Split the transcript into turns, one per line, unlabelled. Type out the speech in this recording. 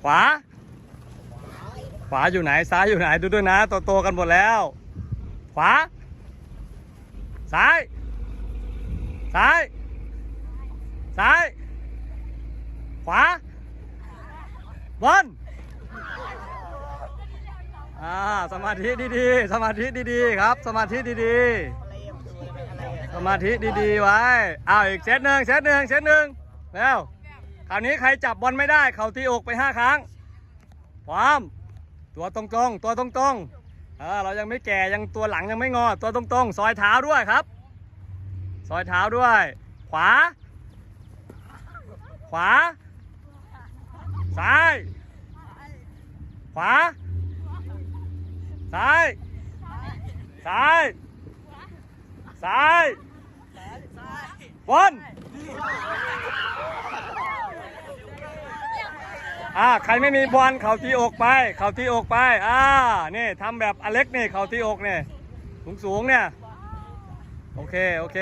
ขวาขวาอยู่ไหนซ้ายอยู่ไหนดูด้วยนะโตกันหมดแล้วขวาซ้ายซ้ายซ้ายขวาบนสมาธิดีๆสมาธิดีๆครับสมาธิดีๆสมาธิดีๆไว้อีกเซตหนึ่งแล้วคราวนี้ใครจับบอลไม่ได้เข่าที่อกไป5 ครั้งพร้อมตัวตรงๆเรายังไม่แก่ยังตัวหลังยังไม่งอตัวตรงๆซอยเท้าด้วยครับซอยเท้าด้วยขวาซ้ายขวาซ้ายบนใครไม่มีบอลเข่าที่อกไปนี่ทำแบบอเล็กนี่เข่าที่อกเนี่ยสูงเนี่ยโอเค